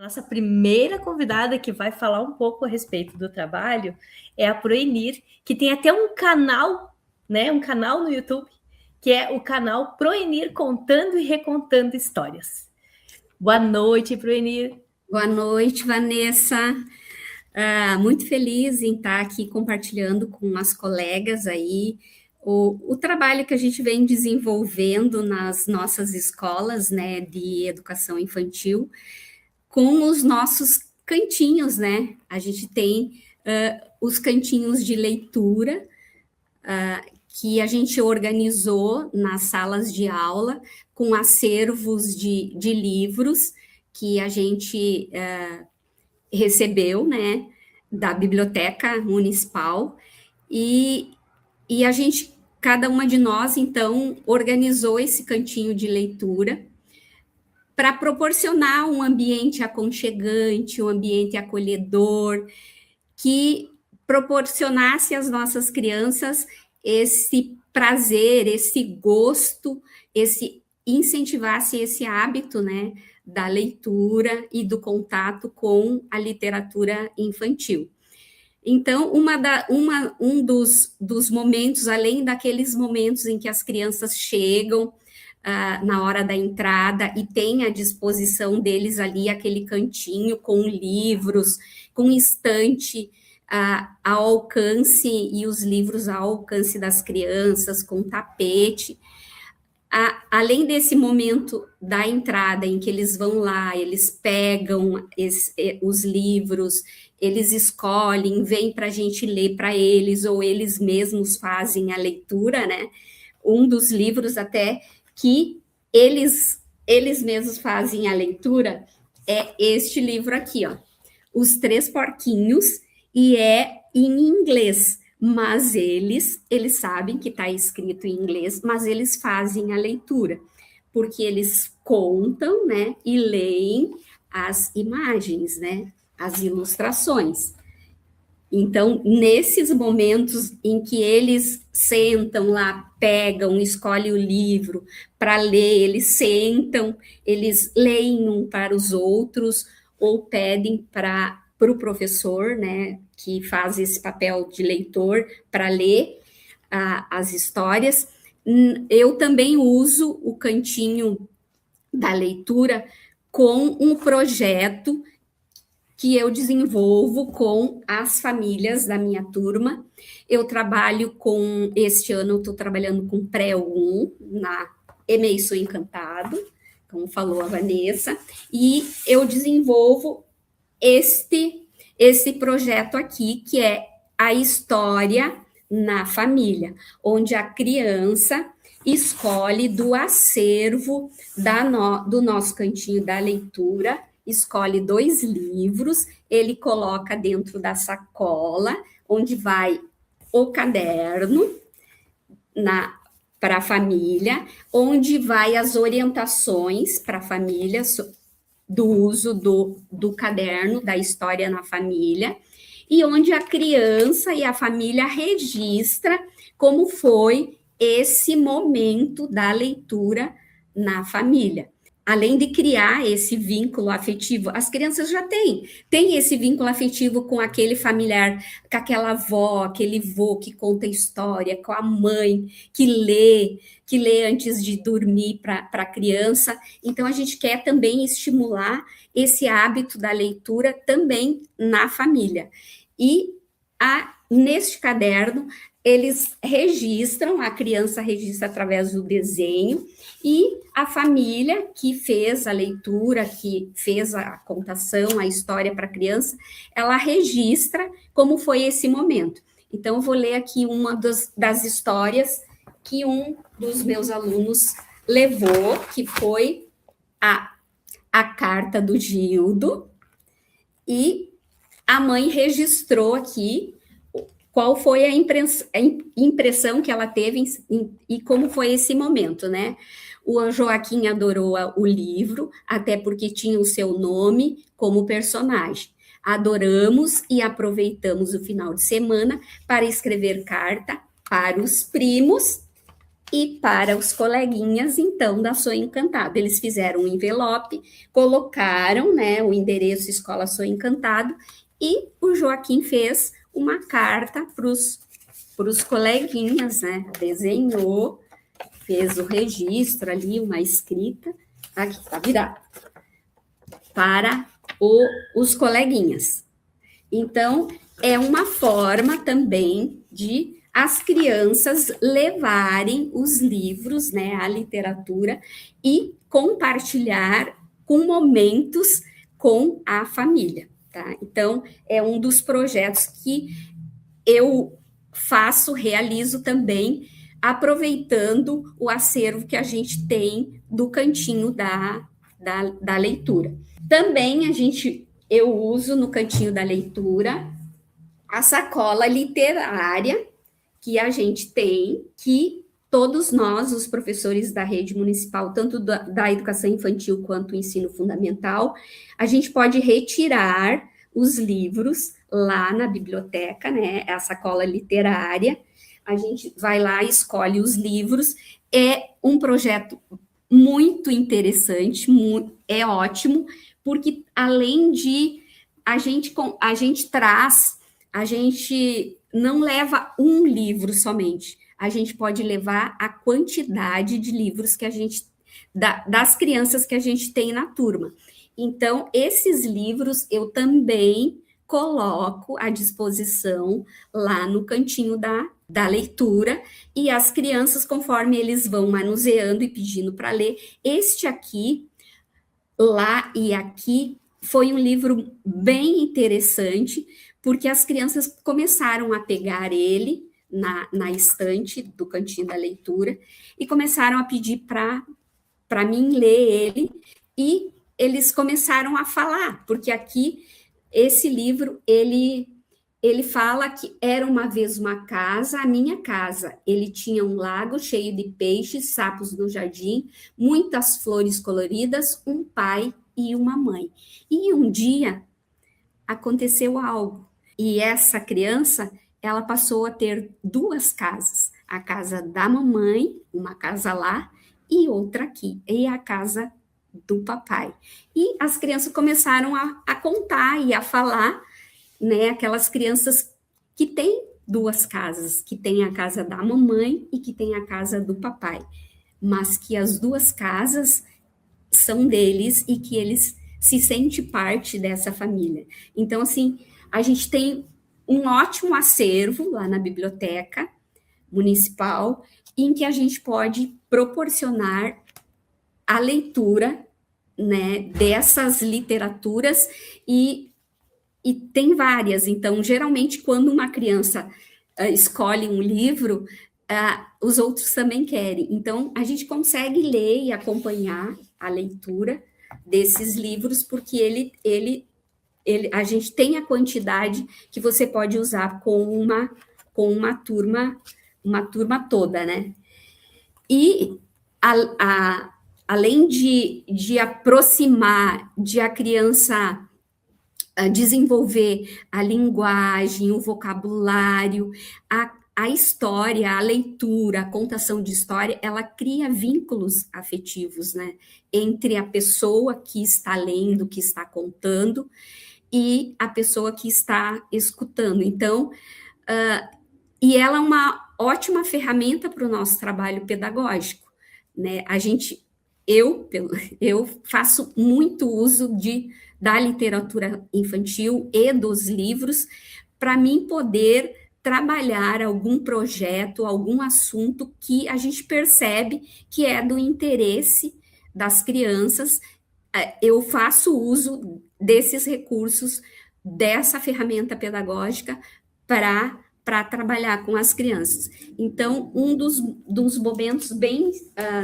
A nossa primeira convidada que vai falar um pouco a respeito do trabalho é a Proenir, que tem até um canal, né? Um canal no YouTube, que é o canal Proenir Contando e Recontando Histórias. Boa noite, Proenir. Boa noite, Vanessa. Muito feliz em estar aqui compartilhando com as colegas aí o trabalho que a gente vem desenvolvendo nas nossas escolas, né, de educação infantil, com os nossos cantinhos, né? A gente tem os cantinhos de leitura que a gente organizou nas salas de aula com acervos de livros que a gente recebeu, né, da biblioteca municipal, e a gente, cada uma de nós, então, organizou esse cantinho de leitura para proporcionar um ambiente aconchegante, um ambiente acolhedor, que proporcionasse às nossas crianças esse prazer, esse gosto, incentivasse esse hábito, né, da leitura e do contato com a literatura infantil. Então, um dos momentos, além daqueles momentos em que as crianças chegam na hora da entrada e tem à disposição deles ali aquele cantinho com livros, com estante ao alcance, e os livros ao alcance das crianças, com tapete. Além desse momento da entrada, em que eles vão lá, eles pegam os livros, eles escolhem, vêm para a gente ler para eles, ou eles mesmos fazem a leitura, né? Um dos livros até que eles mesmos fazem a leitura é este livro aqui, ó, Os Três Porquinhos, e é em inglês, mas eles sabem que está escrito em inglês, mas eles fazem a leitura, porque eles contam, né, e leem as imagens, né, as ilustrações. Então, nesses momentos em que eles sentam lá, pegam, escolhem o livro para ler, eles sentam, eles leem um para os outros, ou pedem para o professor, né, que faz esse papel de leitor, para ler as histórias. Eu também uso o cantinho da leitura com um projeto que eu desenvolvo com as famílias da minha turma. Eu trabalho este ano eu estou trabalhando com pré-1, na Emeissou Encantado, como falou a Vanessa, e eu desenvolvo este projeto aqui, que é a história na família, onde a criança escolhe do acervo do nosso cantinho da leitura, escolhe 2 livros, ele coloca dentro da sacola, onde vai o caderno para a família, onde vai as orientações para a família do uso do caderno, da história na família, e onde a criança e a família registra como foi esse momento da leitura na família. Além de criar esse vínculo afetivo, as crianças já têm esse vínculo afetivo com aquele familiar, com aquela avó, aquele vô que conta história, com a mãe que lê antes de dormir para a criança. Então, a gente quer também estimular esse hábito da leitura também na família. E neste caderno, eles registram, a criança registra através do desenho, e a família que fez a leitura, que fez a contação, a história para a criança, ela registra como foi esse momento. Então, eu vou ler aqui uma das histórias que um dos meus alunos levou, que foi a carta do Gildo, e a mãe registrou aqui qual foi a impressão que ela teve e como foi esse momento, né? O Joaquim adorou o livro, até porque tinha o seu nome como personagem. Adoramos e aproveitamos o final de semana para escrever carta para os primos E para os coleguinhas, então, da Sonho Encantado, eles fizeram um envelope, colocaram, né, o endereço Escola Sonho Encantado, e o Joaquim fez uma carta para os coleguinhas, né, desenhou, fez o registro ali, uma escrita, aqui está virado, para os coleguinhas. Então, é uma forma também de as crianças levarem os livros, né, a literatura, e compartilhar com momentos com a família, tá? Então, é um dos projetos que eu faço, realizo também, aproveitando o acervo que a gente tem do cantinho da leitura. Também eu uso no cantinho da leitura a sacola literária que a gente tem, que todos nós, os professores da rede municipal, tanto da educação infantil quanto do ensino fundamental, a gente pode retirar os livros lá na biblioteca, né? A sacola literária, a gente vai lá e escolhe os livros. É um projeto muito interessante, é ótimo, porque além de a gente traz, a gente não leva um livro somente, a gente pode levar a quantidade de livros que a gente, das crianças que a gente tem na turma. Então, esses livros eu também coloco à disposição lá no cantinho da leitura, e as crianças, conforme eles vão manuseando e pedindo para ler, este aqui, lá e aqui, foi um livro bem interessante, porque as crianças começaram a pegar ele na estante do cantinho da leitura e começaram a pedir para mim ler ele, e eles começaram a falar, porque aqui, esse livro, ele fala que era uma vez uma casa, a minha casa. Ele tinha um lago cheio de peixes, sapos no jardim, muitas flores coloridas, um pai e uma mãe. E um dia aconteceu algo. E essa criança, ela passou a ter duas casas. A casa da mamãe, uma casa lá, e outra aqui. E a casa do papai. E as crianças começaram a contar e a falar, né, aquelas crianças que têm duas casas, que tem a casa da mamãe e que tem a casa do papai, mas que as duas casas são deles e que eles se sentem parte dessa família. Então, assim, a gente tem um ótimo acervo lá na biblioteca municipal, em que a gente pode proporcionar a leitura, né, dessas literaturas, e tem várias. Então, geralmente, quando uma criança escolhe um livro, os outros também querem. Então, a gente consegue ler e acompanhar a leitura desses livros, porque a gente tem a quantidade que você pode usar com uma turma toda, né? E além de aproximar, de a criança desenvolver a linguagem, o vocabulário, a história, a leitura, a contação de história, ela cria vínculos afetivos, né, entre a pessoa que está lendo, que está contando, e a pessoa que está escutando. Então, e ela é uma ótima ferramenta para o nosso trabalho pedagógico, né? Eu faço muito uso da literatura infantil e dos livros para mim poder trabalhar algum projeto, algum assunto que a gente percebe que é do interesse das crianças. Eu faço uso desses recursos, dessa ferramenta pedagógica para trabalhar com as crianças. Então, um dos momentos bem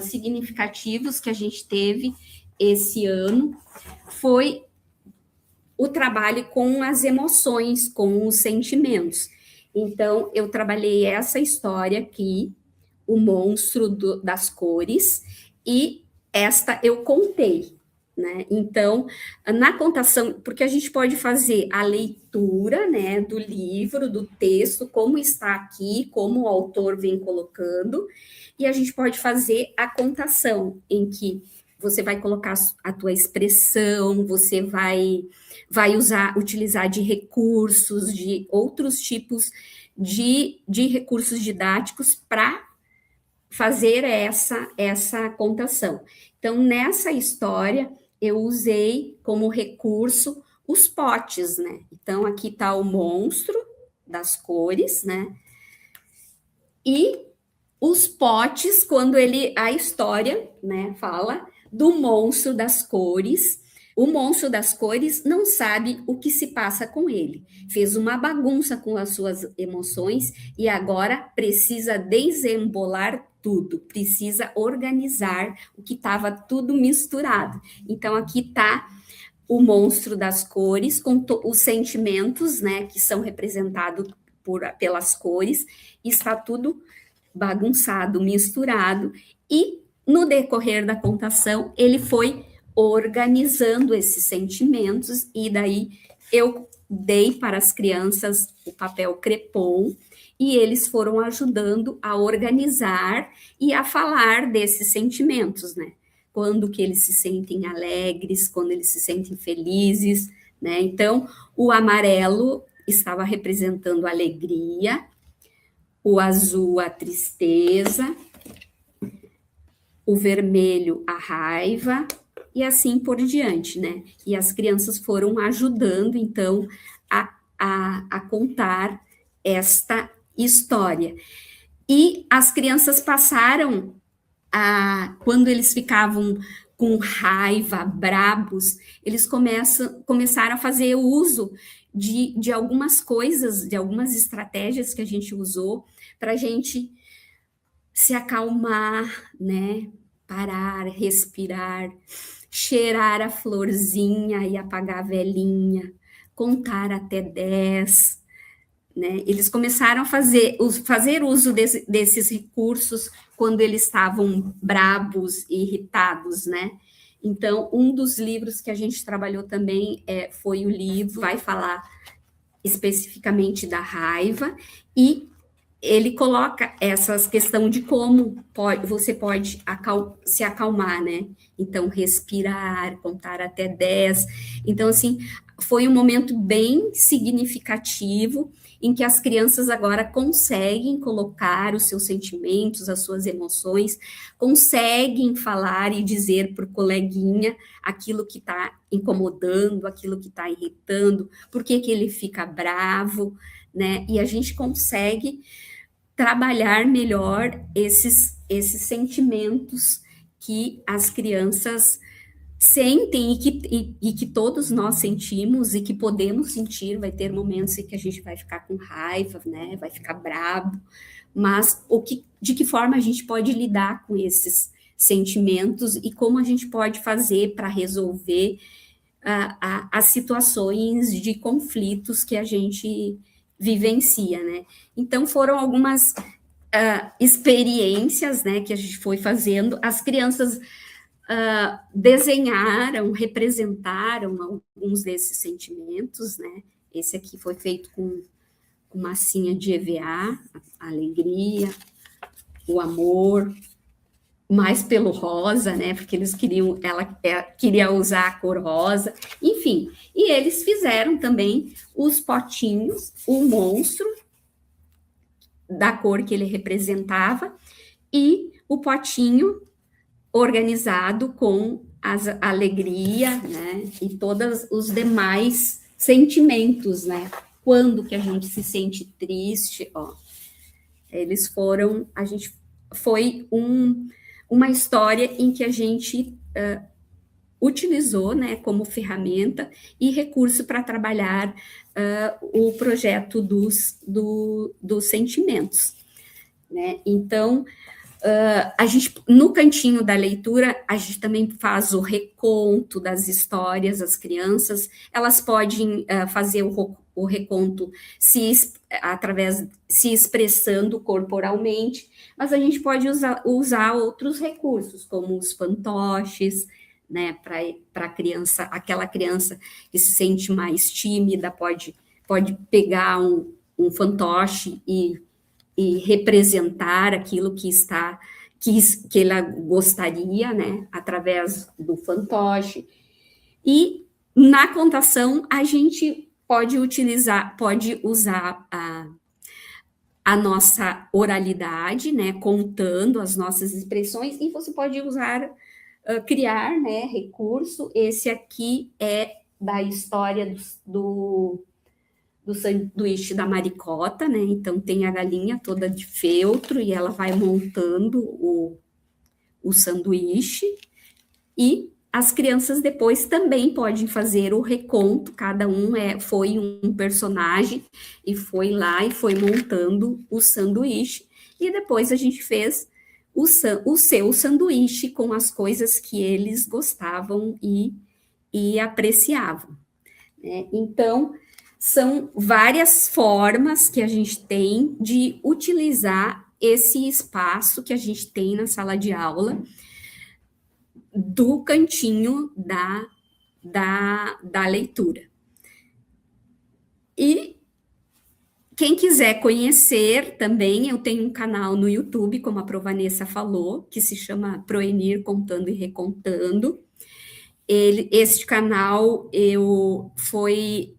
significativos que a gente teve esse ano foi o trabalho com as emoções, com os sentimentos. Então, eu trabalhei essa história aqui, o monstro das cores, e esta eu contei. né? Então, na contação, porque a gente pode fazer a leitura, né, do livro, do texto, como está aqui, como o autor vem colocando, e a gente pode fazer a contação, em que você vai colocar a tua expressão, você vai utilizar de recursos, de outros tipos de recursos didáticos para fazer essa contação. Então, nessa história, eu usei como recurso os potes, né? Então, aqui está o monstro das cores, né? E os potes, quando a história, né, fala do monstro das cores. O monstro das cores não sabe o que se passa com ele. Fez uma bagunça com as suas emoções e agora precisa desembolar tudo, precisa organizar o que estava tudo misturado. Então, aqui está o monstro das cores, com os sentimentos, né, que são representados pelas cores, está tudo bagunçado, misturado, e no decorrer da contação, ele foi organizando esses sentimentos, e daí eu dei para as crianças o papel crepom, e eles foram ajudando a organizar e a falar desses sentimentos, né? Quando que eles se sentem alegres, quando eles se sentem felizes, né? Então, o amarelo estava representando a alegria, o azul a tristeza, o vermelho a raiva, e assim por diante, né? E as crianças foram ajudando, então, a contar esta história. E as crianças passaram quando eles ficavam com raiva, brabos, eles começaram a fazer uso de algumas coisas, de algumas estratégias que a gente usou para a gente se acalmar, né? Parar, respirar, cheirar a florzinha e apagar a velhinha, contar até 10, né? Eles começaram a fazer uso desses recursos quando eles estavam brabos e irritados, né? Então, um dos livros que a gente trabalhou também foi o livro, vai falar especificamente da raiva, e ele coloca essa questão de como você pode se acalmar, né? Então, respirar, contar até 10. Então, assim, foi um momento bem significativo em que as crianças agora conseguem colocar os seus sentimentos, as suas emoções, conseguem falar e dizer para o coleguinha aquilo que está incomodando, aquilo que está irritando, por que ele fica bravo, né? E a gente consegue trabalhar melhor esses sentimentos que as crianças sentem e que todos nós sentimos e que podemos sentir. Vai ter momentos em que a gente vai ficar com raiva, né? Vai ficar bravo, mas de que forma a gente pode lidar com esses sentimentos e como a gente pode fazer para resolver as situações de conflitos que a gente vivencia, né? Então, foram algumas experiências, né, que a gente foi fazendo. As crianças desenharam, representaram alguns desses sentimentos, né? Esse aqui foi feito com massinha de EVA, a alegria, o amor, mais pelo rosa, né? Porque ela queria usar a cor rosa, enfim. E eles fizeram também os potinhos, o monstro da cor que ele representava e o potinho organizado com a alegria, né? E todos os demais sentimentos, né? Quando que a gente se sente triste, ó. Eles foram, foi uma história em que a gente utilizou, né, como ferramenta e recurso para trabalhar o projeto dos sentimentos, né? Então, a gente, no cantinho da leitura, a gente também faz o reconto das histórias. As crianças, elas podem fazer o reconto se expressando corporalmente, mas a gente pode usar outros recursos, como os fantoches, né, para a criança, aquela criança que se sente mais tímida, pode pegar um fantoche e representar aquilo que ela gostaria, né, através do fantoche. E na contação a gente pode usar a nossa oralidade, né, contando as nossas expressões, e você pode criar, né, recurso. Esse aqui é da história do sanduíche da Maricota, né? Então tem a galinha toda de feltro e ela vai montando o sanduíche, e as crianças depois também podem fazer o reconto, cada um foi um personagem e foi lá e foi montando o sanduíche, e depois a gente fez o seu sanduíche com as coisas que eles gostavam e apreciavam, né? Então, são várias formas que a gente tem de utilizar esse espaço que a gente tem na sala de aula, do cantinho da leitura. E quem quiser conhecer também, eu tenho um canal no YouTube, como a Provanessa falou, que se chama Proenir Contando e Recontando. Este canal foi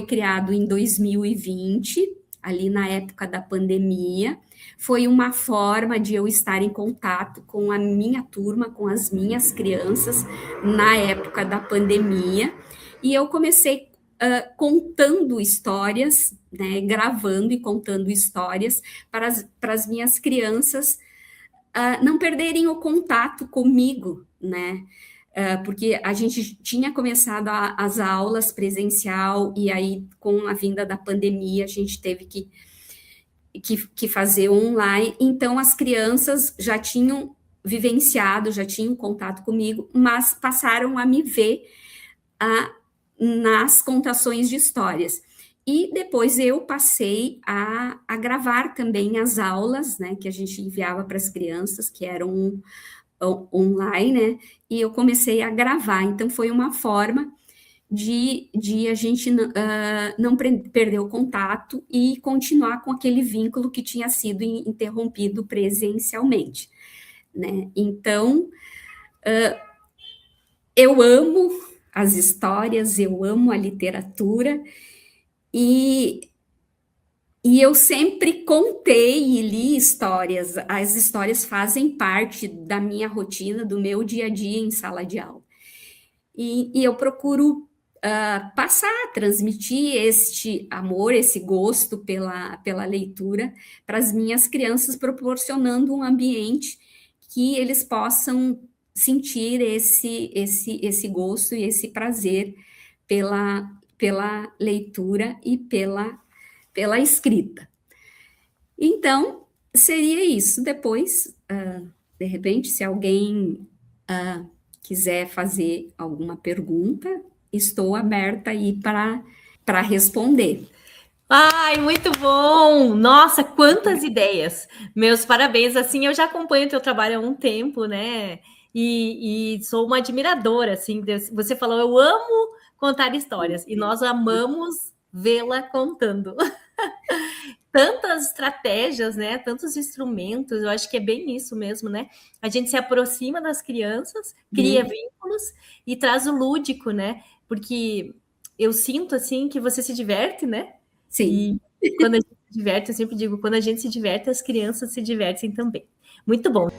criado em 2020, ali na época da pandemia. Foi uma forma de eu estar em contato com a minha turma, com as minhas crianças, na época da pandemia. E eu comecei contando histórias, né, gravando e contando histórias para as minhas crianças não perderem o contato comigo, né? Porque a gente tinha começado as aulas presencial, e aí, com a vinda da pandemia, a gente teve que fazer online. Então, as crianças já tinham vivenciado, já tinham contato comigo, mas passaram a me ver nas contações de histórias. E depois eu passei a gravar também as aulas, né, que a gente enviava para as crianças, que eram online, né, e eu comecei a gravar. Então, foi uma forma de a gente não perder o contato e continuar com aquele vínculo que tinha sido interrompido presencialmente, né? Então, eu amo as histórias, eu amo a literatura, e eu sempre contei e li histórias. As histórias fazem parte da minha rotina, do meu dia a dia em sala de aula. E eu procuro transmitir este amor, esse gosto pela leitura para as minhas crianças, proporcionando um ambiente que eles possam sentir esse gosto e esse prazer pela leitura e pela escrita. Então, seria isso. Depois, de repente, se alguém quiser fazer alguma pergunta, estou aberta aí para responder. Ai, muito bom! Nossa, quantas ideias! Meus parabéns, assim, eu já acompanho o teu trabalho há um tempo, né? E sou uma admiradora, assim, você falou, eu amo contar histórias, e nós amamos vê-la contando. Tantas estratégias, né? Tantos instrumentos, eu acho que é bem isso mesmo, né? A gente se aproxima das crianças, cria vínculos e traz o lúdico, né? Porque eu sinto, assim, que você se diverte, né? Sim. E quando a gente se diverte, eu sempre digo, quando a gente se diverte, as crianças se divertem também. Muito bom.